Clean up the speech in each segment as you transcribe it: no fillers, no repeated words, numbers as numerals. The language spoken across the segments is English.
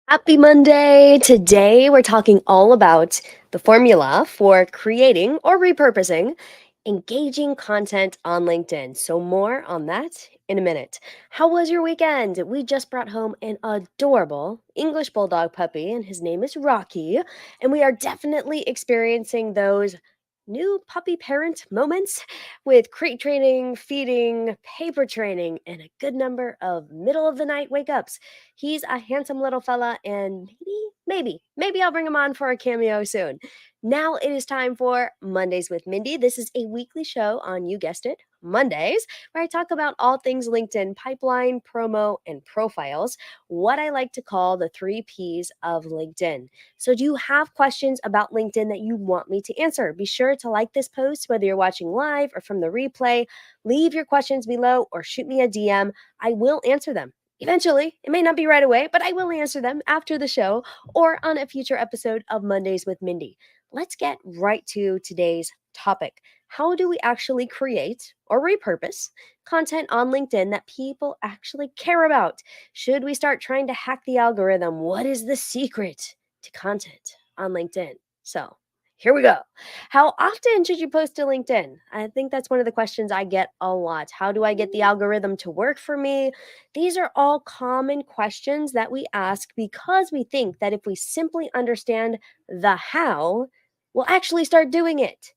Happy Monday! Today we're talking all about the formula for creating or repurposing engaging content on LinkedIn. So, more on that in a minute. How was your weekend? We just brought home an adorable English Bulldog puppy, and his name is Rocky. And we are definitely experiencing those new puppy parent moments with crate training, feeding, paper training, and a good number of middle of the night wake ups. He's a handsome little fella, and maybe I'll bring him on for a cameo soon. Now it is time for Mondays with Mindy. This is a weekly show on, you guessed it, Mondays, where I talk about all things LinkedIn pipeline, promo, and profiles, what I like to call the three P's of LinkedIn. So, do you have questions about LinkedIn that you want me to answer? Be sure to like this post, whether you're watching live or from the replay. Leave your questions below or shoot me a DM. I will answer them. Eventually, it may not be right away, but I will answer them after the show or on a future episode of Mondays with Mindy. Let's get right to today's topic. How do we actually create or repurpose content on LinkedIn that people actually care about? Should we start trying to hack the algorithm? What is the secret to content on LinkedIn? So, here we go. How often should you post to LinkedIn? I think that's one of the questions I get a lot. How do I get the algorithm to work for me? These are all common questions that we ask because we think that if we simply understand the how, we'll actually start doing it.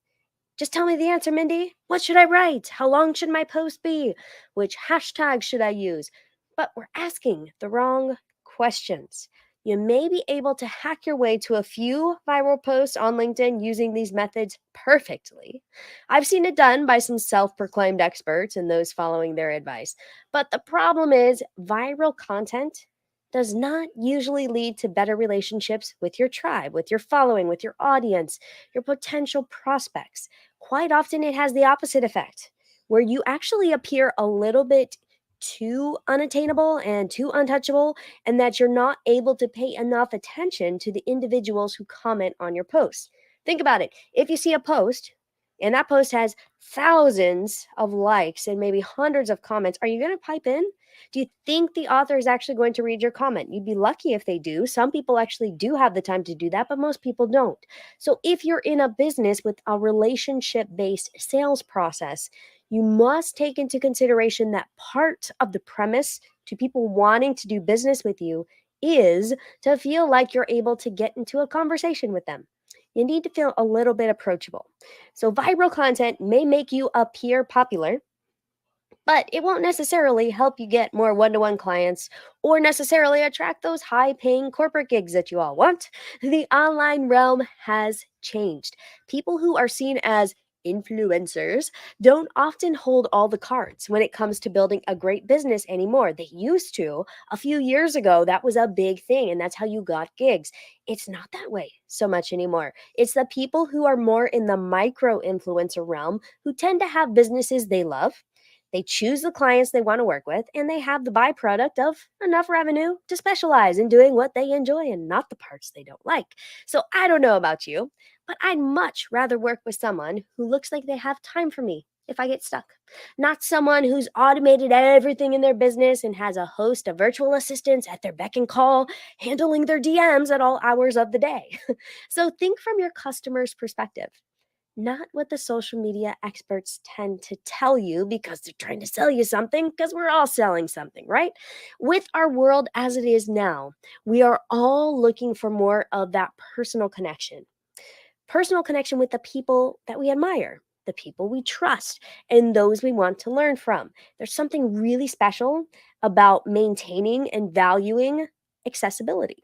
Just tell me the answer, Mindy. What should I write? How long should my post be? Which hashtag should I use? But we're asking the wrong questions. You may be able to hack your way to a few viral posts on LinkedIn using these methods perfectly. I've seen it done by some self proclaimed experts and those following their advice. But the problem is, viral content does not usually lead to better relationships with your tribe, with your following, with your audience, your potential prospects. Quite often, it has the opposite effect, where you actually appear a little bit too unattainable and too untouchable, and that you're not able to pay enough attention to the individuals who comment on your post. Think about it. If you see a post, and that post has thousands of likes and maybe hundreds of comments, are you going to pipe in? Do you think the author is actually going to read your comment? You'd be lucky if they do. Some people actually do have the time to do that, but most people don't. So if you're in a business with a relationship based sales process, you must take into consideration that part of the premise to people wanting to do business with you is to feel like you're able to get into a conversation with them. You need to feel a little bit approachable. So, viral content may make you appear popular, but it won't necessarily help you get more one to one clients or necessarily attract those high paying corporate gigs that you all want. The online realm has changed. People who are seen as influencers don't often hold all the cards when it comes to building a great business anymore. They used to. A few years ago, that was a big thing, and that's how you got gigs. It's not that way so much anymore. It's the people who are more in the micro influencer realm who tend to have businesses they love. They choose the clients they want to work with, and they have the byproduct of enough revenue to specialize in doing what they enjoy and not the parts they don't like. So I don't know about you, but I'd much rather work with someone who looks like they have time for me if I get stuck. Not someone who's automated everything in their business and has a host of virtual assistants at their beck and call, handling their DMs at all hours of the day. So think from your customer's perspective, not what the social media experts tend to tell you because they're trying to sell you something, because we're all selling something, right? With our world as it is now, we are all looking for more of that personal connection with the people that we admire, the people we trust, and those we want to learn from. There's something really special about maintaining and valuing accessibility.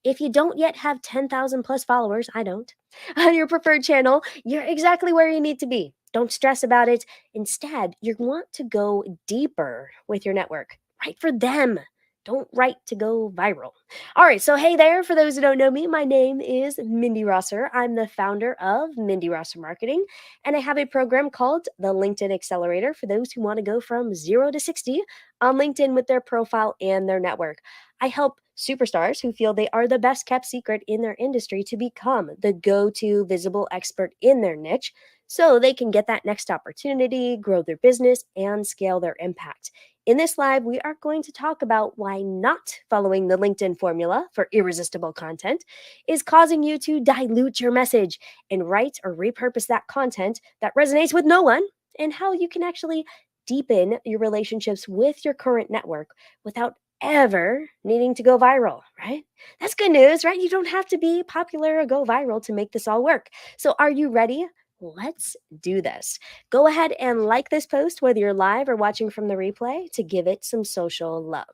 If you don't yet have 10,000 plus followers, I don't, on your preferred channel, you're exactly where you need to be. Don't stress about it. Instead, you want to go deeper with your network. Write for them. Don't write to go viral. All right, so hey there. For those who don't know me, my name is Mindy Rosser. I'm the founder of Mindy Rosser Marketing, and I have a program called the LinkedIn Accelerator for those who want to go from 0 to 60 on LinkedIn with their profile and their network. I help superstars who feel they are the best kept secret in their industry to become the go to visible expert in their niche so they can get that next opportunity, grow their business, and scale their impact. In this live, we are going to talk about why not following the LinkedIn formula for irresistible content is causing you to dilute your message and write or repurpose that content that resonates with no one, and how you can actually deepen your relationships with your current network without ever needing to go viral, right? That's good news, right? You don't have to be popular or go viral to make this all work. So, are you ready? Let's do this. Go ahead and like this post, whether you're live or watching from the replay, to give it some social love.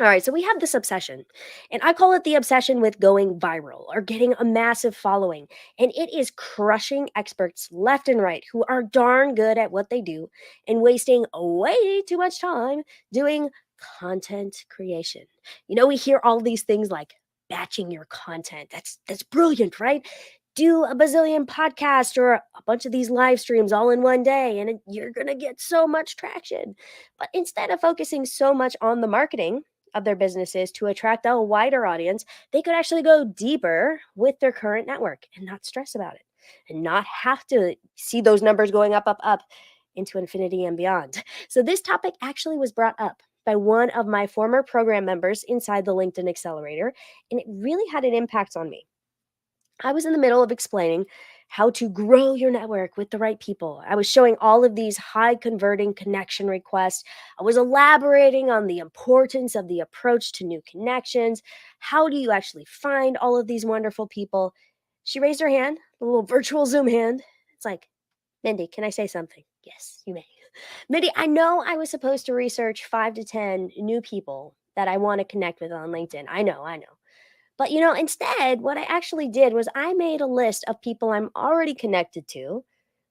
All right, so we have this obsession, and I call it the obsession with going viral or getting a massive following. And it is crushing experts left and right who are darn good at what they do and wasting way too much time doing content creation. We hear all these things like batching your content. That's brilliant, right? Do a bazillion podcasts or a bunch of these live streams all in one day, and you're going to get so much traction. But instead of focusing so much on the marketing of their businesses to attract a wider audience, they could actually go deeper with their current network and not stress about it and not have to see those numbers going up into infinity and beyond. So, this topic actually was brought up by one of my former program members inside the LinkedIn Accelerator, and it really had an impact on me. I was in the middle of explaining how to grow your network with the right people. I was showing all of these high converting connection requests. I was elaborating on the importance of the approach to new connections. How do you actually find all of these wonderful people? She raised her hand, a little virtual Zoom hand. It's like, Mindy, can I say something? Yes, you may. Mindy, I know I was supposed to research 5 to 10 new people that I want to connect with on LinkedIn. I know. But instead, what I actually did was I made a list of people I'm already connected to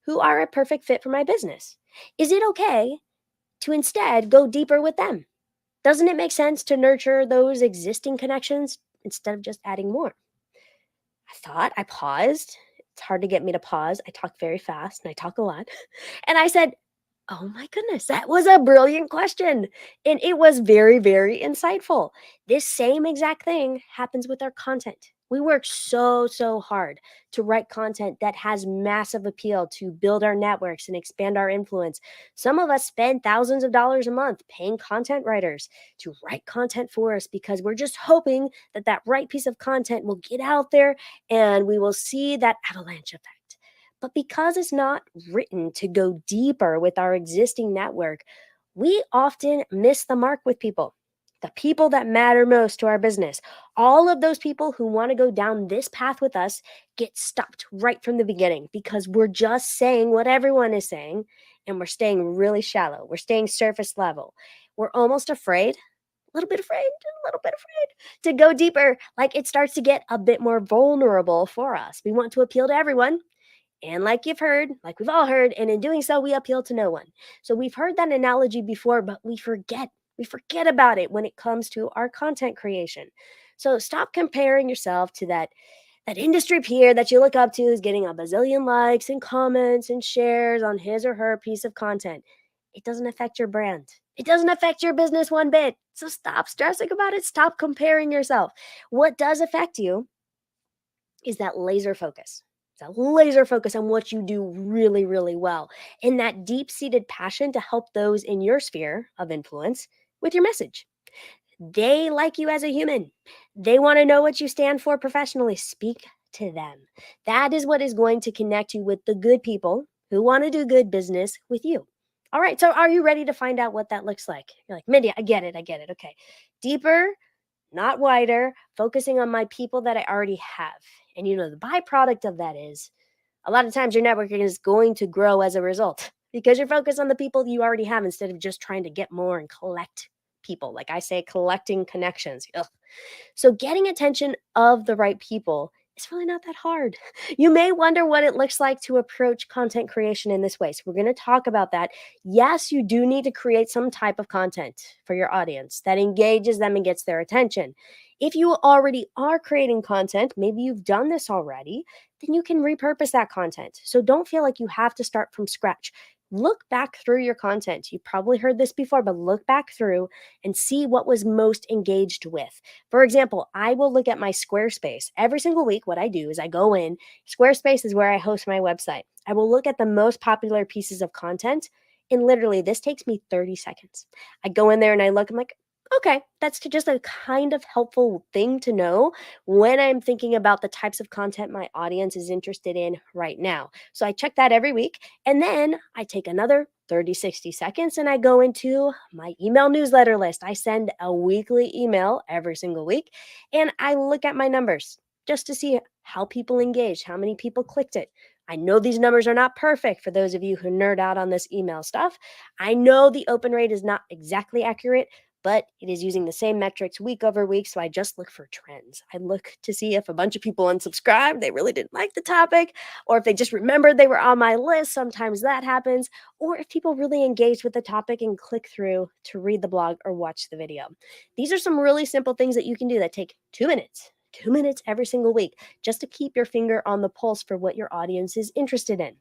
who are a perfect fit for my business. Is it okay to instead go deeper with them? Doesn't it make sense to nurture those existing connections instead of just adding more? I paused. It's hard to get me to pause. I talk very fast and I talk a lot. And I said, oh my goodness, that was a brilliant question. And it was very, very insightful. This same exact thing happens with our content. We work so hard to write content that has massive appeal to build our networks and expand our influence. Some of us spend thousands of dollars a month paying content writers to write content for us because we're just hoping that that right piece of content will get out there and we will see that avalanche effect. But because it's not written to go deeper with our existing network, we often miss the mark with people, the people that matter most to our business. All of those people who want to go down this path with us get stopped right from the beginning because we're just saying what everyone is saying and we're staying really shallow. We're staying surface level. We're almost afraid, a little bit afraid to go deeper. Like it starts to get a bit more vulnerable for us. We want to appeal to everyone. And like you've heard, like we've all heard, and in doing so, we appeal to no one. So we've heard that analogy before, but we forget. We forget about it when it comes to our content creation. So stop comparing yourself to that industry peer that you look up to is getting a bazillion likes and comments and shares on his or her piece of content. It doesn't affect your brand. It doesn't affect your business one bit. So stop stressing about it. Stop comparing yourself. What does affect you is that laser focus. It's a laser focus on what you do really, really well, and that deep seated passion to help those in your sphere of influence with your message. They like you as a human. They want to know what you stand for professionally. Speak to them. That is what is going to connect you with the good people who want to do good business with you. All right, so are you ready to find out what that looks like? You're like, Mindy, I get it. Okay. Deeper, not wider, focusing on my people that I already have. And the byproduct of that is a lot of times your networking is going to grow as a result because you're focused on the people you already have instead of just trying to get more and collect people. Like I say, collecting connections. Ugh. So getting attention of the right people is really not that hard. You may wonder what it looks like to approach content creation in this way. So we're going to talk about that. Yes, you do need to create some type of content for your audience that engages them and gets their attention. If you already are creating content, maybe you've done this already, then you can repurpose that content. So don't feel like you have to start from scratch. Look back through your content. You've probably heard this before, but look back through and see what was most engaged with. For example, I will look at my Squarespace. Every single week, what I do is I go in. Squarespace is where I host my website. I will look at the most popular pieces of content And literally, this takes me 30 seconds. I go in there and I look, I'm like, okay, that's just a kind of helpful thing to know when I'm thinking about the types of content my audience is interested in right now. So I check that every week. And then I take another 30, 60 seconds and I go into my email newsletter list. I send a weekly email every single week and I look at my numbers just to see how people engaged, how many people clicked it. I know these numbers are not perfect for those of you who nerd out on this email stuff. I know the open rate is not exactly accurate, but it is using the same metrics week over week. So I just look for trends. I look to see if a bunch of people unsubscribed, they really didn't like the topic, or if they just remembered they were on my list. Sometimes that happens. Or if people really engaged with the topic and click through to read the blog or watch the video. These are some really simple things that you can do that take 2 minutes. 2 minutes every single week just to keep your finger on the pulse for what your audience is interested in.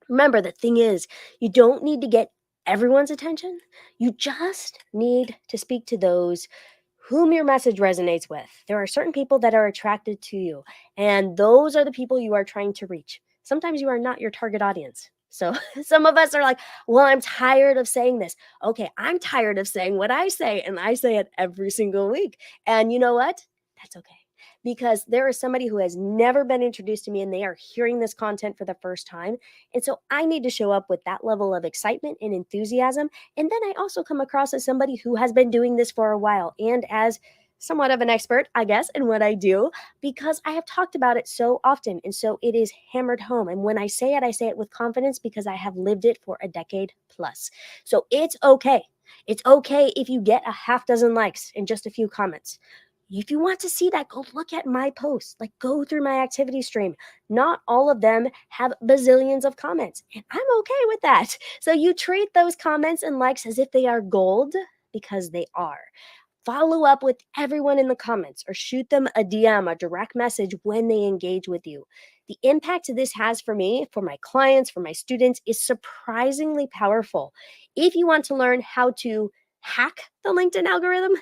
Remember, the thing is, you don't need to get everyone's attention. You just need to speak to those whom your message resonates with. There are certain people that are attracted to you, and those are the people you are trying to reach. Sometimes you are not your target audience. So some of us are like, well, I'm tired of saying this. Okay, I'm tired of saying what I say, and I say it every single week. And you know what? That's okay. Because there is somebody who has never been introduced to me and they are hearing this content for the first time. And so I need to show up with that level of excitement and enthusiasm. And then I also come across as somebody who has been doing this for a while and as somewhat of an expert, I guess, in what I do because I have talked about it so often. And so it is hammered home. And when I say it with confidence because I have lived it for a decade plus. So it's okay. It's okay if you get a half dozen likes and just a few comments. If you want to see that, go look at my posts. Like, go through my activity stream. Not all of them have bazillions of comments, and I'm okay with that. So you treat those comments and likes as if they are gold because they are. Follow up with everyone in the comments or shoot them a DM, a direct message when they engage with you. The impact this has for me, for my clients, for my students is surprisingly powerful. If you want to learn how to hack the LinkedIn algorithm,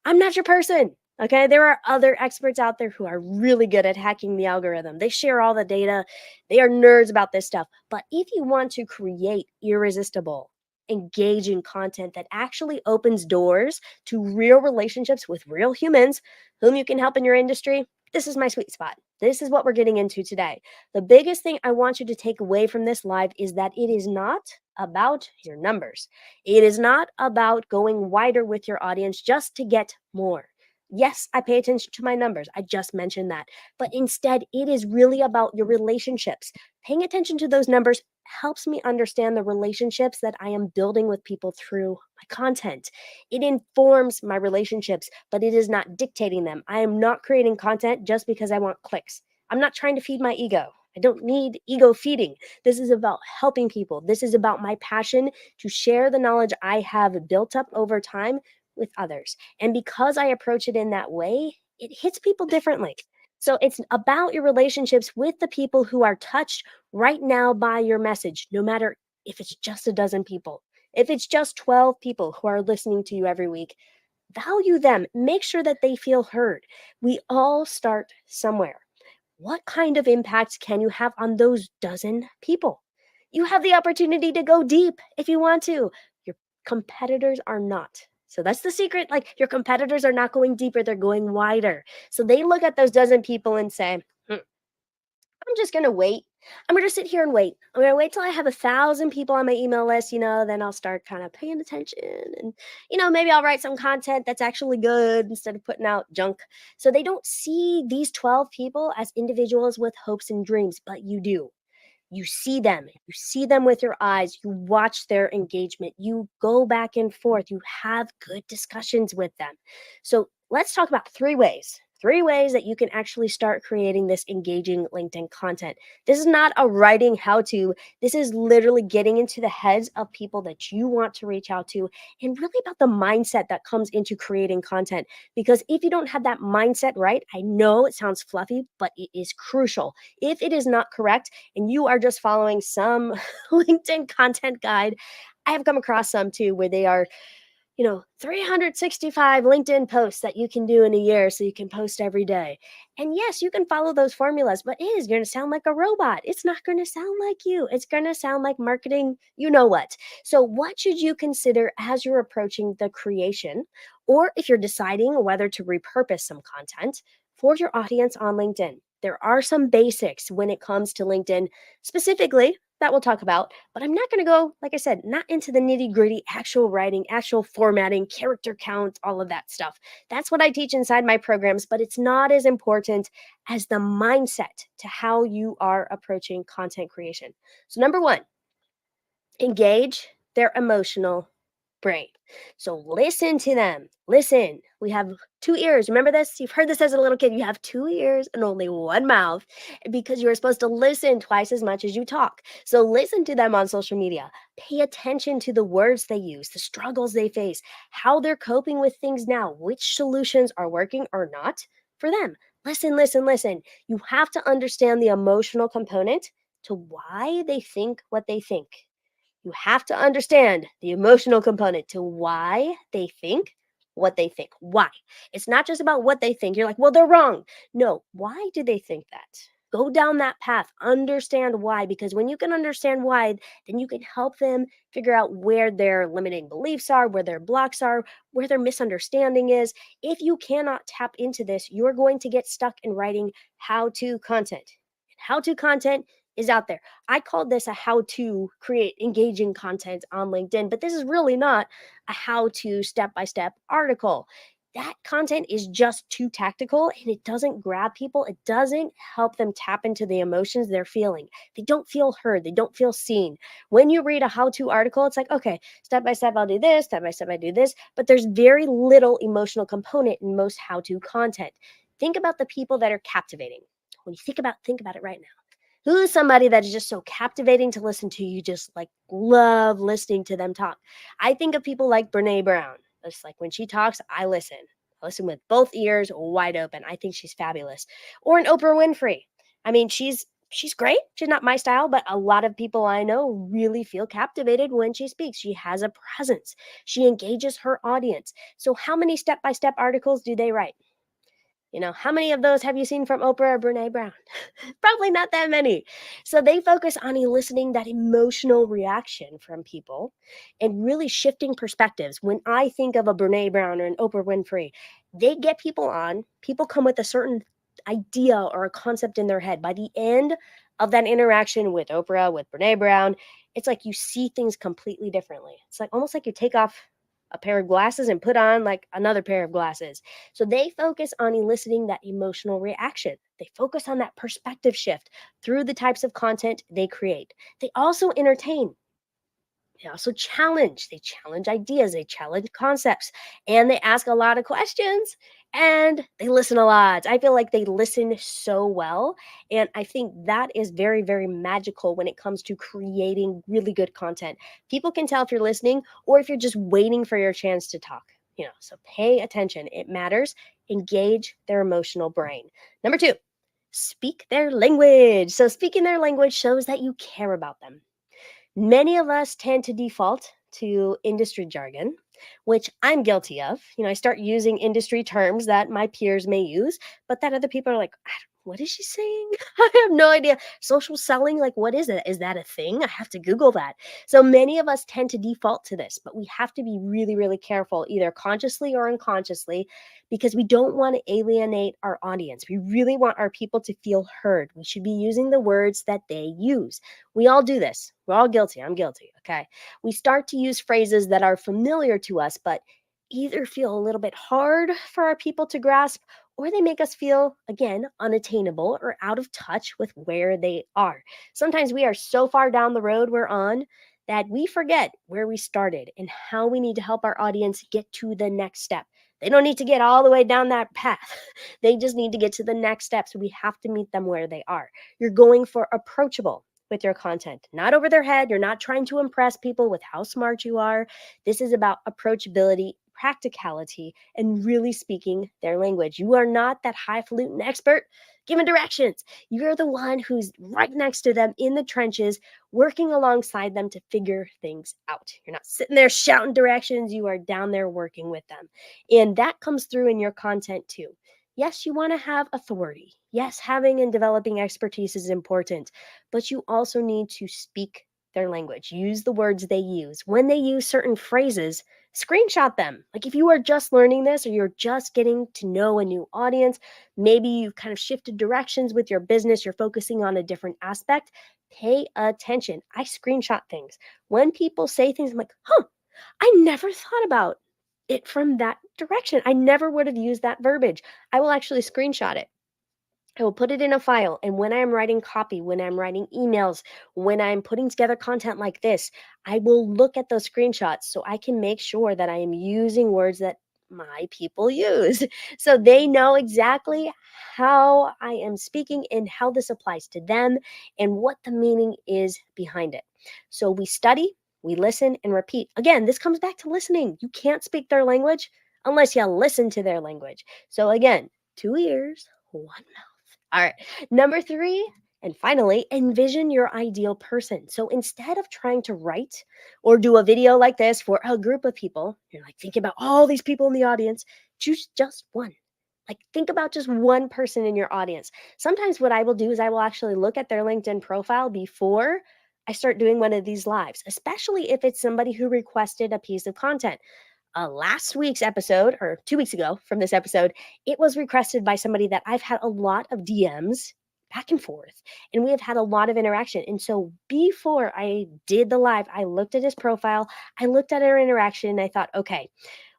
I'm not your person. Okay, there are other experts out there who are really good at hacking the algorithm. They share all the data. They are nerds about this stuff. But if you want to create irresistible, engaging content that actually opens doors to real relationships with real humans whom you can help in your industry, this is my sweet spot. This is what we're getting into today. The biggest thing I want you to take away from this live is that it is not about your numbers. It is not about going wider with your audience just to get more. Yes, I pay attention to my numbers. I just mentioned that. But instead, it is really about your relationships. Paying attention to those numbers helps me understand the relationships that I am building with people through my content. It informs my relationships, but it is not dictating them. I am not creating content just because I want clicks. I'm not trying to feed my ego. I don't need ego feeding. This is about helping people. This is about my passion to share the knowledge I have built up over time with others. And because I approach it in that way, it hits people differently. So it's about your relationships with the people who are touched right now by your message, no matter if it's just a dozen people, if it's just 12 people who are listening to you every week. Value them, make sure that they feel heard. We all start somewhere. What kind of impact can you have on those dozen people? You have the opportunity to go deep if you want to. Your competitors are not. So that's the secret. Like, your competitors are not going deeper, they're going wider. So they look at those dozen people and say, I'm just going to wait. I'm going to sit here and wait. I'm going to wait till I have 1,000 people on my email list, then I'll start kind of paying attention and, maybe I'll write some content that's actually good instead of putting out junk. So they don't see these 12 people as individuals with hopes and dreams, but you do. You see them with your eyes, you watch their engagement, you go back and forth, you have good discussions with them. So let's talk about three ways that you can actually start creating this engaging LinkedIn content. This is not a writing how to, this is literally getting into the heads of people that you want to reach out to and really about the mindset that comes into creating content. Because if you don't have that mindset right, I know it sounds fluffy, but it is crucial. If it is not correct, and you are just following some LinkedIn content guide, I have come across some too where they are 365 LinkedIn posts that you can do in a year so you can post every day. And yes, you can follow those formulas, but it is going to sound like a robot. It's not going to sound like you. It's going to sound like marketing, you know what. So, what should you consider as you're approaching the creation, or if you're deciding whether to repurpose some content for your audience on LinkedIn? There are some basics when it comes to LinkedIn specifically that we'll talk about, but I'm not going to go, like I said, not into the nitty gritty, actual writing, actual formatting, character count, all of that stuff. That's what I teach inside my programs, but it's not as important as the mindset to how you are approaching content creation. So, number one, engage their emotional brain. So listen to them. Listen. We have two ears. Remember this? You've heard this as a little kid. You have two ears and only one mouth because you're supposed to listen twice as much as you talk. So listen to them on social media. Pay attention to the words they use, the struggles they face, how they're coping with things now, which solutions are working or not for them. Listen, listen, listen. You have to understand the emotional component to why they think what they think. You have to understand the emotional component to why they think what they think. Why? It's not just about what they think. You're like, well, they're wrong. No, why do they think that? Go down that path. Understand why. Because when you can understand why, then you can help them figure out where their limiting beliefs are, where their blocks are, where their misunderstanding is. If you cannot tap into this, you're going to get stuck in writing how to content. And how to content is out there. I called this a how to create engaging content on LinkedIn, but this is really not a how to step by step article. That content is just too tactical and it doesn't grab people. It doesn't help them tap into the emotions they're feeling. They don't feel heard. They don't feel seen. When you read a how to article, it's like, okay, step by step, I'll do this, step by step, I do this. But there's very little emotional component in most how to content. Think about the people that are captivating. When you think about it right now. Who is somebody that is just so captivating to listen to? You just like love listening to them talk. I think of people like Brene Brown. It's like when she talks, I listen. I listen with both ears wide open. I think she's fabulous. Or an Oprah Winfrey. I mean, she's great. She's not my style, but a lot of people I know really feel captivated when she speaks. She has a presence. She engages her audience. So how many step-by-step articles do they write? How many of those have you seen from Oprah or Brene Brown? Probably not that many. So they focus on eliciting that emotional reaction from people and really shifting perspectives. When I think of a Brene Brown or an Oprah Winfrey, they get people on, people come with a certain idea or a concept in their head. By the end of that interaction with Oprah, with Brene Brown, it's like you see things completely differently. It's like almost like you take off a pair of glasses and put on like another pair of glasses. So they focus on eliciting that emotional reaction. They focus on that perspective shift through the types of content they create. They also entertain. They also challenge. They challenge ideas. They challenge concepts. And they ask a lot of questions and they listen a lot. I feel like they listen so well. And I think that is very, very magical when it comes to creating really good content. People can tell if you're listening or if you're just waiting for your chance to talk. So pay attention. It matters. Engage their emotional brain. Number two, speak their language. So speaking their language shows that you care about them. Many of us tend to default to industry jargon, which I'm guilty of. I start using industry terms that my peers may use, but that other people are like, what is she saying? I have no idea. Social selling, like, what is it? Is that a thing? I have to Google that. So many of us tend to default to this, but we have to be really, really careful, either consciously or unconsciously, because we don't want to alienate our audience. We really want our people to feel heard. We should be using the words that they use. We all do this. We're all guilty. I'm guilty. Okay. We start to use phrases that are familiar to us, but either feel a little bit hard for our people to grasp, or they make us feel, again, unattainable or out of touch with where they are. Sometimes we are so far down the road we're on that we forget where we started and how we need to help our audience get to the next step. They don't need to get all the way down that path. They just need to get to the next step. So we have to meet them where they are. You're going for approachable with your content, not over their head. You're not trying to impress people with how smart you are. This is about approachability, practicality, and really speaking their language. You are not that highfalutin expert giving directions. You're the one who's right next to them in the trenches, working alongside them to figure things out. You're not sitting there shouting directions, you are down there working with them. And that comes through in your content too. Yes, you want to have authority. Yes, having and developing expertise is important, but you also need to speak their language. Use the words they use. When they use certain phrases, screenshot them. Like if you are just learning this or you're just getting to know a new audience, maybe you've kind of shifted directions with your business, you're focusing on a different aspect, pay attention. I screenshot things. When people say things, I'm like, huh, I never thought about it from that direction. I never would have used that verbiage. I will actually screenshot it. I will put it in a file. And when I'm writing copy, when I'm writing emails, when I'm putting together content like this, I will look at those screenshots so I can make sure that I am using words that my people use. So they know exactly how I am speaking and how this applies to them and what the meaning is behind it. So we study, we listen, and repeat. Again, this comes back to listening. You can't speak their language unless you listen to their language. So again, 2 ears, one mouth. All right. Number three, and finally, envision your ideal person. So instead of trying to write or do a video like this for a group of people, you're like thinking about all these people in the audience, choose just one. Like think about just one person in your audience. Sometimes what I will do is I will actually look at their LinkedIn profile before I start doing one of these lives, especially if it's somebody who requested a piece of content. Last week's episode, or 2 weeks ago from this episode, it was requested by somebody that I've had a lot of DMs back and forth, and we have had a lot of interaction. And so before I did the live, I looked at his profile, I looked at our interaction, and I thought, okay,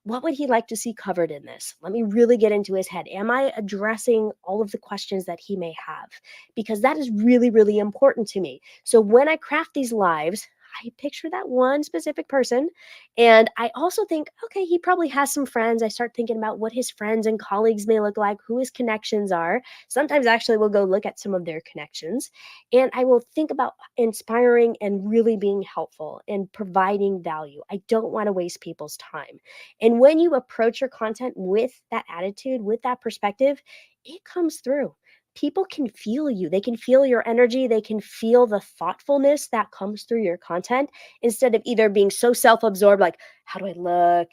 what would he like to see covered in this? Let me really get into his head. Am I addressing all of the questions that he may have? Because that is really, really important to me. So when I craft these lives, I picture that one specific person. And I also think, okay, he probably has some friends. I start thinking about what his friends and colleagues may look like, who his connections are. Sometimes actually we'll go look at some of their connections. And I will think about inspiring and really being helpful and providing value. I don't want to waste people's time. And when you approach your content with that attitude, with that perspective, it comes through. People can feel you. They can feel your energy. They can feel the thoughtfulness that comes through your content instead of either being so self absorbed, like, how do I look?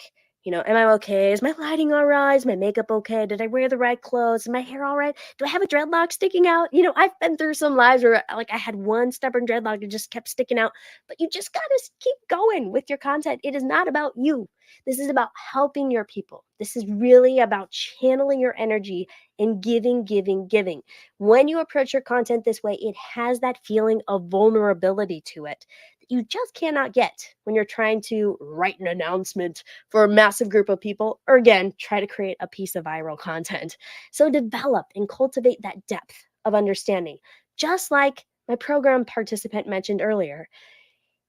Am I okay? Is my lighting all right? Is my makeup okay? Did I wear the right clothes? Is my hair all right? Do I have a dreadlock sticking out? I've been through some lives where like I had one stubborn dreadlock that just kept sticking out, but you just got to keep going with your content. It is not about you. This is about helping your people. This is really about channeling your energy and giving, giving, giving. When you approach your content this way, it has that feeling of vulnerability to it that you just cannot get when you're trying to write an announcement for a massive group of people, or again, try to create a piece of viral content. So develop and cultivate that depth of understanding. Just like my program participant mentioned earlier,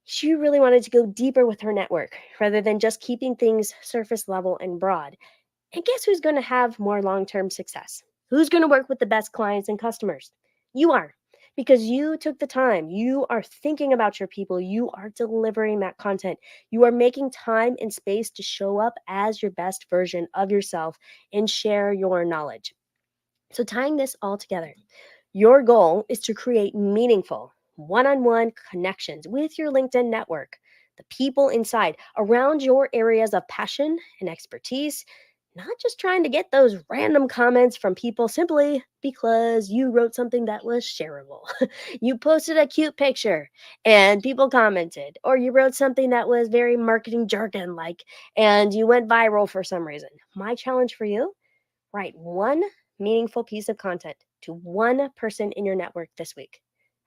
she really wanted to go deeper with her network rather than just keeping things surface level and broad. And guess who's going to have more long term success? Who's going to work with the best clients and customers? You are, because you took the time. You are thinking about your people. You are delivering that content. You are making time and space to show up as your best version of yourself and share your knowledge. So, tying this all together, your goal is to create meaningful one on one connections with your LinkedIn network, the people inside around your areas of passion and expertise, not just trying to get those random comments from people simply because you wrote something that was shareable. You posted a cute picture and people commented, or you wrote something that was very marketing jargon like, and you went viral for some reason. My challenge for you: write one meaningful piece of content to one person in your network this week.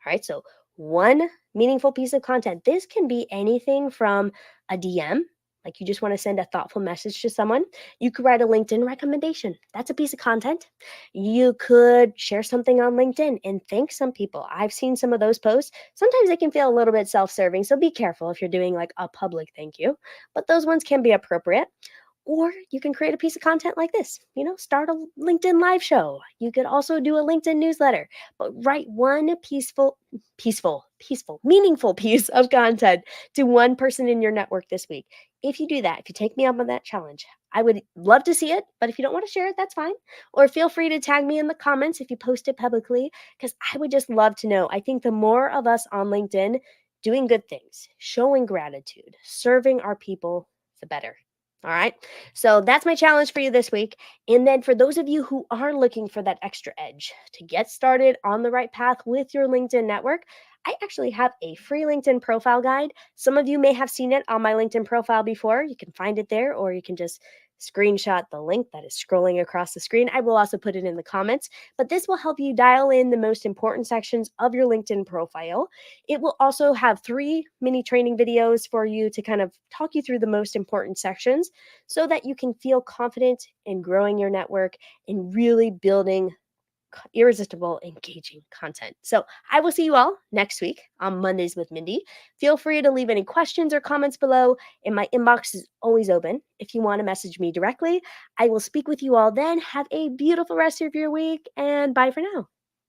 All right, so one meaningful piece of content. This can be anything from a DM, like you just want to send a thoughtful message to someone. You could write a LinkedIn recommendation. That's a piece of content. You could share something on LinkedIn and thank some people. I've seen some of those posts. Sometimes they can feel a little bit self serving, so be careful if you're doing like a public thank you, but those ones can be appropriate. Or you can create a piece of content like this, start a LinkedIn live show. You could also do a LinkedIn newsletter, but write one meaningful piece of content to one person in your network this week. If you do that, if you take me up on that challenge, I would love to see it, but if you don't want to share it, that's fine. Or feel free to tag me in the comments if you post it publicly, because I would just love to know. I think the more of us on LinkedIn doing good things, showing gratitude, serving our people, the better. All right. So that's my challenge for you this week. And then for those of you who are looking for that extra edge to get started on the right path with your LinkedIn network, I actually have a free LinkedIn profile guide. Some of you may have seen it on my LinkedIn profile before. You can find it there, or you can just screenshot the link that is scrolling across the screen. I will also put it in the comments, but this will help you dial in the most important sections of your LinkedIn profile. It will also have 3 mini training videos for you to kind of talk you through the most important sections so that you can feel confident in growing your network and really building irresistible, engaging content. So I will see you all next week on Mondays with Mindy. Feel free to leave any questions or comments below, and my inbox is always open. If you want to message me directly, I will speak with you all then. Have a beautiful rest of your week, and bye for now.